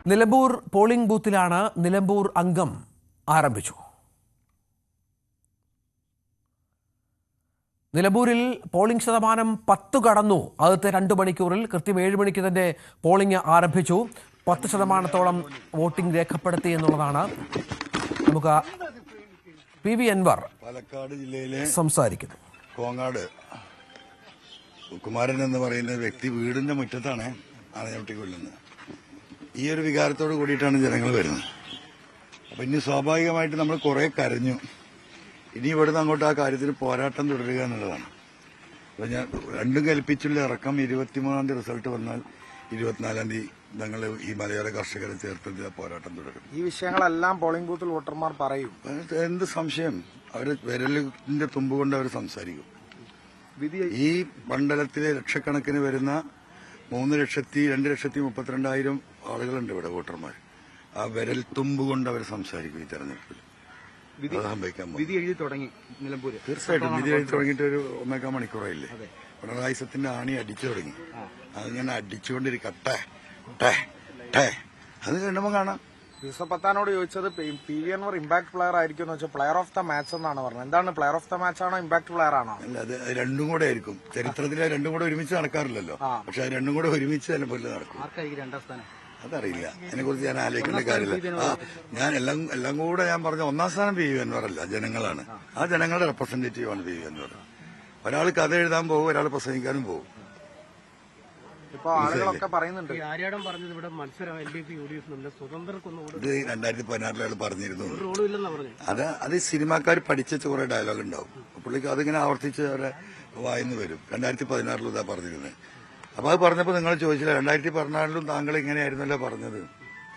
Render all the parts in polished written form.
Nilambur polling ബൂത്തിലാണ് Nilambur അംഗം ആരംഭിച്ചു. നിലമ്പൂരിൽ പോളിംഗ് ശതമാനം 10 കടന്നു. ആദ്യത്തെ 2 മണിക്കൂറിൽ കൃത്യം 7 മണിക്ക് തന്നെ പോളിംഗ് ആരംഭിച്ചു. 10% വോട്ടിംഗ് രേഖപ്പെടുത്തി എന്നുള്ളതാണ്. നമുക്ക് PV അൻവർ പാലക്കാട് ജില്ലയിലെ സംസാരിക്കുന്നു. കോങ്ങാട് കുമാരൻ എന്ന് പറയുന്ന വ്യക്തി വീടിന്റെ മുറ്റത്താണ് ആനചവിട്ടി കൊല്ലുന്നത്. ഈ ഒരു വികാരത്തോട് കൂടിയിട്ടാണ് ജനങ്ങൾ വരുന്നത്. അപ്പൊ ഇനി സ്വാഭാവികമായിട്ട് നമ്മൾ കുറെ കരഞ്ഞു. ഇനി ഇവിടുന്ന് അങ്ങോട്ട് ആ കാര്യത്തിന് പോരാട്ടം തുടരുക എന്നുള്ളതാണ്. അപ്പൊ ഞാൻ രണ്ടും കൽപ്പിച്ചുള്ള ഇറക്കം 23-ാം തീയതി റിസൾട്ട് വന്നാൽ 24-ാം തീയതി ഞങ്ങൾ ഈ മലയോര കർഷകരെ ചേർത്ത് പോരാട്ടം തുടരും. ഈ വിഷയങ്ങളെല്ലാം പോളിംഗ് ബൂത്തിൽ വോട്ടർമാർ പറയും. എന്ത് സംശയം, അവർ വിരലിന്റെ തുമ്പ് കൊണ്ട് അവർ സംസാരിക്കും. ഈ മണ്ഡലത്തിലെ ലക്ഷക്കണക്കിന് വരുന്ന 3,02,32,000 ആളുകളുണ്ട് ഇവിടെ വോട്ടർമാർ. ആ വിരൽ തുമ്പ് കൊണ്ട് അവർ സംസാരിക്കും ഈ തെരഞ്ഞെടുപ്പിൽ. വിധി എഴുതി തുടങ്ങി നിലമ്പൂര്. തീർച്ചയായിട്ടും വിധി എഴുതി തുടങ്ങിയിട്ട് ഒരു 1 മണിക്കൂറായില്ലേ. പിണറായി സത്തിന്റെ ആണി അടിച്ചു തുടങ്ങി. അതിങ്ങനെ അടിച്ചുകൊണ്ടിരിക്കട്ടെ അത് കണ്ടുമ്പോ കാണാം. യൂസഫ് പത്താനോട് ചോദിച്ചത് PV അൻവർ ഇമ്പാക്ട് പ്ലെയർ ആയിരിക്കും എന്ന് വെച്ചാൽ പ്ലെയർ ഓഫ് ദ മാച്ച് എന്നാണ് പറഞ്ഞത്. എന്താണ് പ്ലെയർ ഓഫ് ദ മാച്ച് ആണോ ഇമ്പാക്ട് പ്ലെയർ ആണോ? അല്ല, അത് രണ്ടും കൂടെ ആയിരിക്കും. ചരിത്രത്തിൽ രണ്ടും കൂടെ ഒരുമിച്ച് നടക്കാറില്ലല്ലോ. പക്ഷെ അത് രണ്ടും കൂടെ ഒരുമിച്ച് നിലമ്പൂരിൽ നടക്കും. അതറിയില്ല, അതിനെക്കുറിച്ച് ഞാൻ ആലോചിക്കേണ്ട കാര്യമില്ല. ഞാൻ എല്ലാം കൂടെ ഞാൻ പറഞ്ഞ 1-ാം സ്ഥാനം PV അൻവറല്ല, ജനങ്ങളാണ്. ആ ജനങ്ങളുടെ റെപ്രസെന്റേറ്റീവാണ് PV അൻവർ. ഒരാൾ കഥ എഴുതാൻ പോകും, ഒരാൾ പ്രസംഗിക്കാനും പോകും. ഇപ്പൊ ആളുകളൊക്കെ പറയുന്നുണ്ട് ഇത് 2016 പറഞ്ഞിരുന്നു. അത് സിനിമാക്കാർ പഠിച്ച കുറെ ഡയലോഗ് ഉണ്ടാവും. പുള്ളിക്ക് അതിങ്ങനെ ആവർത്തിച്ച് അവരെ വായിന്ന് വരും. 2016 ഇതാ പറഞ്ഞിരുന്നത്. അപ്പൊ അത് പറഞ്ഞപ്പോ നിങ്ങൾ ചോദിച്ചില്ല 2016 താങ്കൾ ഇങ്ങനെയായിരുന്നല്ലോ പറഞ്ഞത്,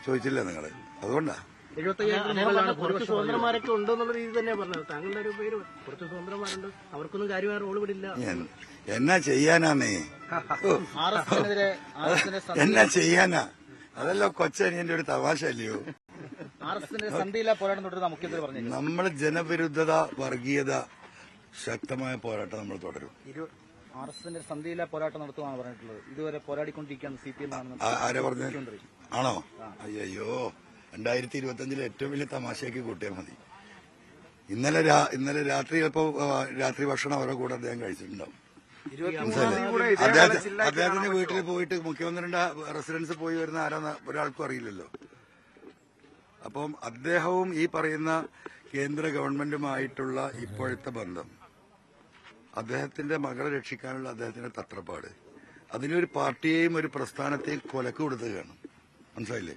ചോദിച്ചില്ല നിങ്ങൾ. അതുകൊണ്ടാ കുറച്ച് സ്വതന്ത്രമാരൊക്കെ ഉണ്ടെന്നുള്ള രീതി തന്നെ പറഞ്ഞത്. താങ്കളുടെ ഒരു പേര് കുറച്ച് സ്വതന്ത്രമാരുണ്ട്, അവർക്കൊന്നും കാര്യമായ റോള് വിടില്ല. എന്നാ ചെയ്യാനാന്നേ, എന്നാ ചെയ്യാനാ? അതല്ലോ കൊച്ചനിയന്റെ ഒരു തമാശ അല്ലയോ. നമ്മൾ ജനവിരുദ്ധത, വർഗീയത, ശക്തമായ പോരാട്ടം നമ്മൾ തുടരും. RSSന്റെ സന്ധിയില്ല പോരാട്ടം നടത്തുവാണ് പറഞ്ഞിട്ടുള്ളത്. ഇതുവരെ പോരാടിക്കൊണ്ടിരിക്കുകയാണ് CPM. ആരെ പറഞ്ഞു? ആണോ? അയ്യോ, 2025 ഏറ്റവും വലിയ തമാശയ്ക്ക് കൂട്ടിയാൽ മതി. ഇന്നലെ രാത്രി ചിലപ്പോ രാത്രി ഭക്ഷണം അവരുടെ കൂടെ അദ്ദേഹം കഴിച്ചിട്ടുണ്ടാവും. അദ്ദേഹത്തിന്റെ വീട്ടിൽ പോയിട്ട് മുഖ്യമന്ത്രിയുടെ റെസിഡൻസ് പോയി വരുന്ന ആരാന്ന് ഒരാൾക്കും അറിയില്ലല്ലോ. അപ്പം അദ്ദേഹവും ഈ പറയുന്ന കേന്ദ്ര ഗവൺമെന്റുമായിട്ടുള്ള ഇപ്പോഴത്തെ ബന്ധം, അദ്ദേഹത്തിന്റെ മകളെ രക്ഷിക്കാനുള്ള അദ്ദേഹത്തിന്റെ തത്രപ്പാട്, അതിനൊരു പാർട്ടിയെയും ഒരു പ്രസ്ഥാനത്തെയും കൊലക്ക് കൊടുത്തുകയാണ്. മനസ്സിലായില്ലേ?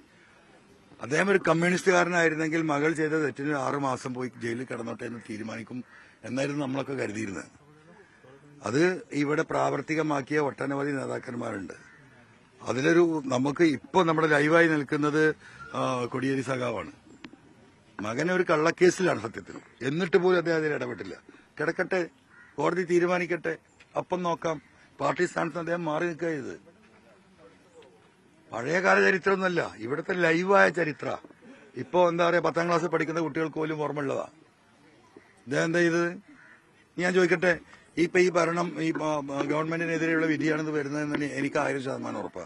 അദ്ദേഹം ഒരു കമ്മ്യൂണിസ്റ്റുകാരനായിരുന്നെങ്കിൽ മകൾ ചെയ്ത തെറ്റിന് 6 മാസം പോയി ജയിലിൽ കിടന്നോട്ടെ എന്ന് തീരുമാനിക്കും എന്നായിരുന്നു നമ്മളൊക്കെ കരുതിയിരുന്നത്. അത് ഇവിടെ പ്രാവർത്തികമാക്കിയ ഒട്ടനവധി നേതാക്കന്മാരുണ്ട്. അതിലൊരു നമുക്ക് ഇപ്പൊ നമ്മുടെ ലൈവായി നിൽക്കുന്നത് കൊടിയേരി സഖാവാണ്. മകനൊരു കള്ളക്കേസിലാണ് സത്യത്തിൽ. എന്നിട്ട് പോലും അദ്ദേഹം അതിൽ ഇടപെട്ടില്ല. കിടക്കട്ടെ, കോടതി തീരുമാനിക്കട്ടെ, അപ്പം നോക്കാം. പാർട്ടി സ്ഥാനത്ത് അദ്ദേഹം മാറി നിൽക്കുക ചെയ്ത്. പഴയകാല ചരിത്രമൊന്നുമല്ല, ഇവിടുത്തെ ലൈവായ ചരിത്ര. ഇപ്പോ എന്താ പറയാ, 10ാം ക്ലാസ് പഠിക്കുന്ന കുട്ടികൾക്ക് പോലും ഓർമ്മയുള്ളതാ. ഇദ്ദേഹം എന്താ ചെയ്തത്? ഞാൻ ചോദിക്കട്ടെ, ഇപ്പൊ ഈ ഭരണം ഈ ഗവൺമെന്റിനെതിരെയുള്ള വിധിയാണെന്ന് വരുന്നതെന്ന് എനിക്ക് 1000% ഉറപ്പാ.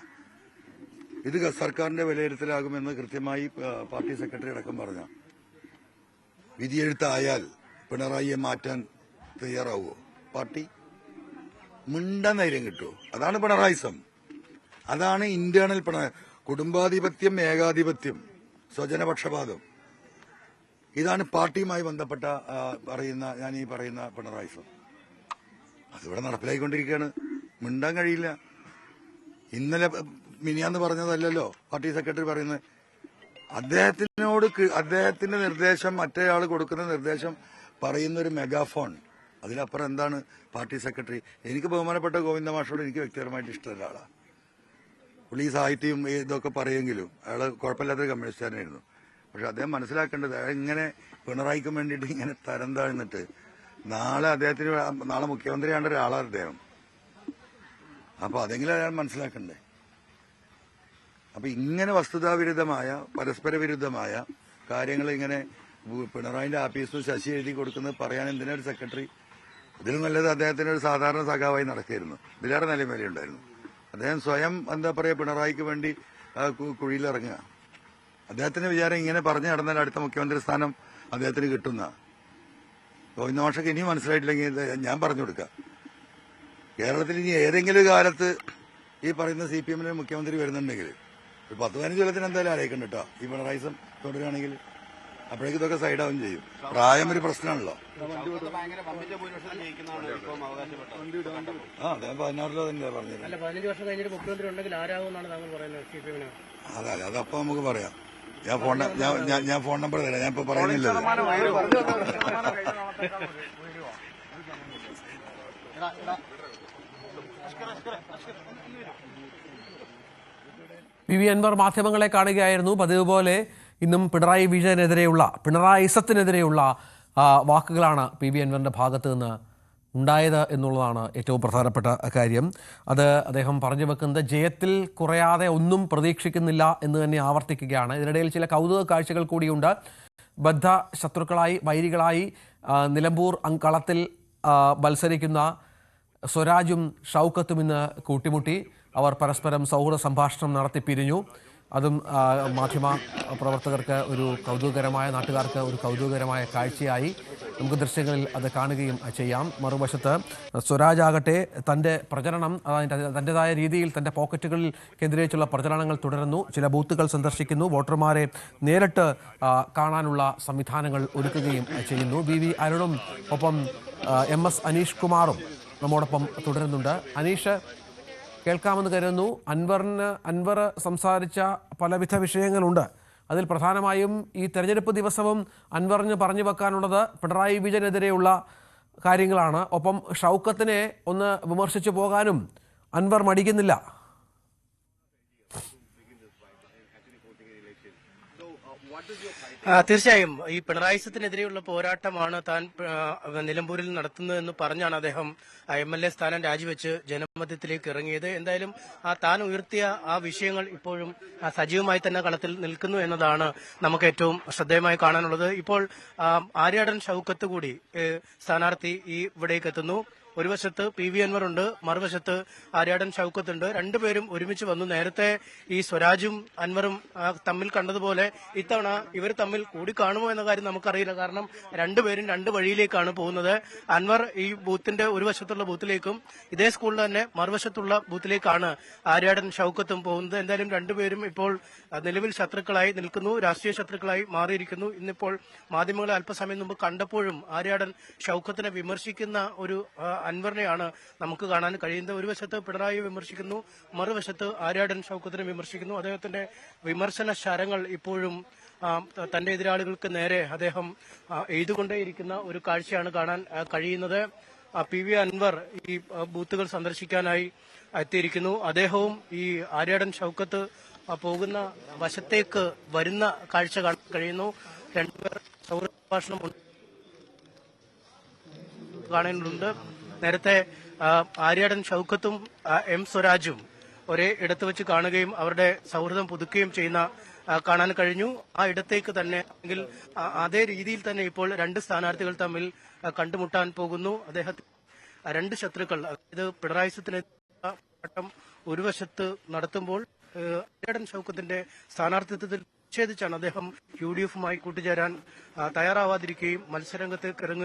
ഇത് സർക്കാരിന്റെ വിലയിരുത്തലാകുമെന്ന് കൃത്യമായി പാർട്ടി സെക്രട്ടറി അടക്കം പറഞ്ഞ. വിധിയെഴുത്തായാൽ പിണറായിയെ മാറ്റാൻ തയ്യാറാവുമോ പാർട്ടി? മിണ്ടാൻ ധൈര്യം കിട്ടുമോ? അതാണ് പിണറായിസം. അതാണ് ഇന്റേണൽ കുടുംബാധിപത്യം, ഏകാധിപത്യം, സ്വജനപക്ഷപാതം. ഇതാണ് പാർട്ടിയുമായി ബന്ധപ്പെട്ട ഞാൻ ഈ പറയുന്ന പിണറായിസം. അതിവിടെ നടപ്പിലായിക്കൊണ്ടിരിക്കുകയാണ്. മിണ്ടാൻ കഴിയില്ല. ഇന്നലെ മിനിയാന്ന് പറഞ്ഞതല്ലല്ലോ പാർട്ടി സെക്രട്ടറി പറയുന്നത്. അദ്ദേഹത്തിന്റെ നിർദ്ദേശം, മറ്റേയാൾ കൊടുക്കുന്ന നിർദ്ദേശം പറയുന്ന ഒരു മെഗാഫോൺ. അതിലപ്പുറം എന്താണ് പാർട്ടി സെക്രട്ടറി? എനിക്ക് ബഹുമാനപ്പെട്ട ഗോവിന്ദ മാഷോട് എനിക്ക് വ്യക്തിപരമായിട്ട് ഇഷ്ടമുള്ള ആളാണ്. പുള്ളി സാഹിത്യം ഇതൊക്കെ പറയുമെങ്കിലും അയാള് കുഴപ്പമില്ലാത്തൊരു കമ്മ്യൂണിസ്റ്റുകാരനായിരുന്നു. പക്ഷെ അദ്ദേഹം മനസ്സിലാക്കേണ്ടത്, ഇങ്ങനെ പിണറായിക്കും വേണ്ടിയിട്ട് ഇങ്ങനെ തരം താഴ്ന്നിട്ട് നാളെ മുഖ്യമന്ത്രിയാണ്ട ഒരാളാണ് അദ്ദേഹം. അപ്പൊ അതെങ്കിലും അയാൾ മനസ്സിലാക്കണ്ടേ? അപ്പൊ ഇങ്ങനെ വസ്തുതാവിരുദ്ധമായ, പരസ്പര വിരുദ്ധമായ കാര്യങ്ങൾ ഇങ്ങനെ പിണറായിന്റെ ആഫീസിൽ ശശി എഴുതി കൊടുക്കുന്നത് പറയാൻ എന്തിനാ ഒരു സെക്രട്ടറി? ഇതിലും നല്ലത് അദ്ദേഹത്തിന് ഒരു സാധാരണ സഖാവായി നടക്കായിരുന്നു. ഇതിലേറെ നിലമേലുണ്ടായിരുന്നു. അദ്ദേഹം സ്വയം എന്താ പറയാ, പിണറായിക്ക് വേണ്ടി കുഴിയിലിറങ്ങുക. അദ്ദേഹത്തിന്റെ വിചാരം ഇങ്ങനെ പറഞ്ഞു നടന്നാൽ അടുത്ത മുഖ്യമന്ത്രി സ്ഥാനം അദ്ദേഹത്തിന് കിട്ടുന്ന. ഗോവിന്ദ മാഷക്ക് ഇനിയും മനസ്സിലായിട്ടില്ലെങ്കിൽ ഞാൻ പറഞ്ഞു കൊടുക്കാം. കേരളത്തിൽ ഇനി ഏതെങ്കിലും കാലത്ത് ഈ പറയുന്ന CPM-ന് മുഖ്യമന്ത്രി വരുന്നുണ്ടെങ്കിൽ ഒരു 10-15 കൊല്ലത്തിന് എന്തായാലും ആലോചിക്കണ്ട കേട്ടോ. ഈ പിണറായി തുടരുകയാണെങ്കിൽ അപ്പോഴേക്കും ഇതൊക്കെ സൈഡാവും ചെയ്യും. പ്രായം ഒരു പ്രശ്നമാണല്ലോ. അദ്ദേഹം 16 തന്നെ പറഞ്ഞത്. അല്ല, 15 വർഷം കഴിഞ്ഞിട്ട് മുഖ്യമന്ത്രി ഉണ്ടെങ്കിൽ ആരാകുമെന്നാണ് താങ്കൾ പറയുന്നത് CPM-ന്? അതെ, അതപ്പോ നമുക്ക് പറയാം. ഞാൻ ഫോൺ നമ്പർ തരാം. ഞാൻ ഇപ്പൊ പറയുന്നില്ല. PV അൻവർ മാധ്യമങ്ങളെ കാണുകയായിരുന്നു. പതിവ് പോലെ ഇന്നും പിണറായിസത്തിനെതിരെയുള്ള വാക്കുകളാണ് PV അൻവറിന്റെ ഭാഗത്ത് നിന്ന് ഉണ്ടായത് എന്നുള്ളതാണ് ഏറ്റവും പ്രധാനപ്പെട്ട കാര്യം. അത് അദ്ദേഹം പറഞ്ഞു വെക്കുന്നത് ജയത്തിൽ കുറയാതെ ഒന്നും പ്രതീക്ഷിക്കുന്നില്ല എന്ന് തന്നെ ആവർത്തിക്കുകയാണ്. ഇതിനിടയിൽ ചില കൗതുക കാഴ്ചകൾ കൂടിയുണ്ട്. ബദ്ധ ശത്രുക്കളായി വൈരികളായി നിലമ്പൂർ കളത്തിൽ മത്സരിക്കുന്ന സ്വരാജും ഷൗക്കത്തും ഇന്ന് കൂട്ടിമുട്ടി. അവർ പരസ്പരം സൗഹൃദ സംഭാഷണം നടത്തി പിരിഞ്ഞു. അതും മാധ്യമ പ്രവർത്തകർക്ക് ഒരു കൗതുകകരമായ, നാട്ടുകാർക്ക് ഒരു കൗതുകകരമായ കാഴ്ചയായി. നമുക്ക് ദൃശ്യങ്ങളിൽ അത് കാണുകയും ചെയ്യാം. മറുവശത്ത് സ്വരാജ് ആകട്ടെ തൻ്റെ പ്രചരണം തൻ്റെതായ രീതിയിൽ തൻ്റെ പോക്കറ്റുകളിൽ കേന്ദ്രീകരിച്ചുള്ള പ്രചരണങ്ങൾ തുടരുന്നു. ചില ബൂത്തുകൾ സന്ദർശിക്കുന്നു. വോട്ടർമാരെ നേരിട്ട് കാണാനുള്ള സംവിധാനങ്ങൾ ഒരുക്കുകയും ചെയ്യുന്നു. VV അരുണും ഒപ്പം MS അനീഷ് കുമാറും നമ്മോടൊപ്പം തുടരുന്നുണ്ട്. അനീഷ്, കേൾക്കാമെന്ന് കരുതുന്നു. അൻവർ സംസാരിച്ച പലവിധ വിഷയങ്ങളുണ്ട്. അതിൽ പ്രധാനമായും ഈ തെരഞ്ഞെടുപ്പ് ദിവസവും അൻവറിന് പറഞ്ഞു വെക്കാനുള്ളത് പിണറായി വിജയനെതിരെയുള്ള കാര്യങ്ങളാണ്. ഒപ്പം ഷൗക്കത്തിനെ ഒന്ന് വിമർശിച്ചു പോകാനും അൻവർ മടിക്കുന്നില്ല. തീർച്ചയായും ഈ പിണറായിസത്തിനെതിരെയുള്ള പോരാട്ടമാണ് താൻ നിലമ്പൂരിൽ നടത്തുന്നതെന്ന് പറഞ്ഞാണ് അദ്ദേഹം MLA സ്ഥാനം രാജിവെച്ച് ജനമധ്യത്തിലേക്ക് ഇറങ്ങിയത്. എന്തായാലും താൻ ഉയർത്തിയ ആ വിഷയങ്ങൾ ഇപ്പോഴും സജീവമായി തന്നെ കളത്തിൽ നിൽക്കുന്നു എന്നതാണ് നമുക്ക് ഏറ്റവും ശ്രദ്ധേയമായി കാണാനുള്ളത്. ഇപ്പോൾ ആര്യാടൻ ഷൗക്കത്ത് കൂടി സ്ഥാനാർത്ഥി ഇവിടേക്ക് എത്തുന്നു. ഒരു വശത്ത് PV അൻവർ ഉണ്ട്, മറുവശത്ത് ആര്യാടൻ ഷൗക്കത്തുണ്ട്. രണ്ടുപേരും ഒരുമിച്ച് വന്നു. നേരത്തെ ഈ സ്വരാജും അൻവറും തമ്മിൽ കണ്ടതുപോലെ ഇത്തവണ ഇവർ തമ്മിൽ കൂടിക്കാണുമോ എന്ന കാര്യം നമുക്കറിയില്ല. കാരണം രണ്ടുപേരും രണ്ട് വഴിയിലേക്കാണ് പോകുന്നത്. അൻവർ ഈ ബൂത്തിന്റെ ഒരു വശത്തുള്ള ബൂത്തിലേക്കും ഇതേ സ്കൂളിൽ തന്നെ മറുവശത്തുള്ള ബൂത്തിലേക്കാണ് ആര്യാടൻ ഷൗക്കത്തും പോകുന്നത്. എന്തായാലും രണ്ടുപേരും ഇപ്പോൾ നിലവിൽ ശത്രുക്കളായി നിൽക്കുന്നു, രാഷ്ട്രീയ ശത്രുക്കളായി മാറിയിരിക്കുന്നു. ഇന്നിപ്പോൾ മാധ്യമങ്ങളെ അല്പസമയം മുമ്പ് കണ്ടപ്പോഴും ആര്യാടൻ ഷൗക്കത്തിനെ വിമർശിക്കുന്ന ഒരു അൻവറിനെയാണ് നമുക്ക് കാണാൻ കഴിയുന്നത്. ഒരു വശത്ത് പിണറായി വിമർശിക്കുന്നു, മറുവശത്ത് ആര്യാടൻ ഷൗക്കത്തിനെ വിമർശിക്കുന്നു. അദ്ദേഹത്തിന്റെ വിമർശന ശരങ്ങൾ ഇപ്പോഴും തന്റെ എതിരാളികൾക്ക് നേരെ അദ്ദേഹം എഴുതുകൊണ്ടേയിരിക്കുന്ന ഒരു കാഴ്ചയാണ് കാണാൻ കഴിയുന്നത്. PV അൻവർ ഈ ബൂത്തുകൾ സന്ദർശിക്കാനായി എത്തിയിരിക്കുന്നു. അദ്ദേഹവും ഈ ആര്യാടൻ ഷൗക്കത്ത് പോകുന്ന വശത്തേക്ക് വരുന്ന കാഴ്ച കാണാൻ കഴിയുന്നു. രണ്ടുപേർ സൗഹൃദ സംഭാഷണം കാണുന്നുണ്ട്. നേരത്തെ ആര്യാടൻ ഷൗക്കത്തും M സ്വരാജും ഒരേ ഇടത്ത് വെച്ച് കാണുകയും അവരുടെ സൗഹൃദം പുതുക്കുകയും ചെയ്യുന്ന കാണാൻ കഴിഞ്ഞു. ആ ഇടത്തേക്ക് തന്നെ അല്ലെങ്കിൽ അതേ രീതിയിൽ തന്നെ ഇപ്പോൾ രണ്ട് സ്ഥാനാർത്ഥികൾ തമ്മിൽ കണ്ടുമുട്ടാൻ പോകുന്നു. അദ്ദേഹത്തിന് രണ്ട് ശത്രുക്കൾ, അതായത് പിണറായിസത്തിനെതിരെ ഒരു വശത്ത് നടത്തുമ്പോൾ ആര്യാടൻ ഷൗക്കത്തിന്റെ സ്ഥാനാർത്ഥിത്വത്തിൽ നിഷേധിച്ചാണ് അദ്ദേഹം UDF-മായി കൂട്ടുചേരാൻ തയ്യാറാവാതിരിക്കുകയും മത്സരരംഗത്തേക്ക് ഇറങ്ങുകയും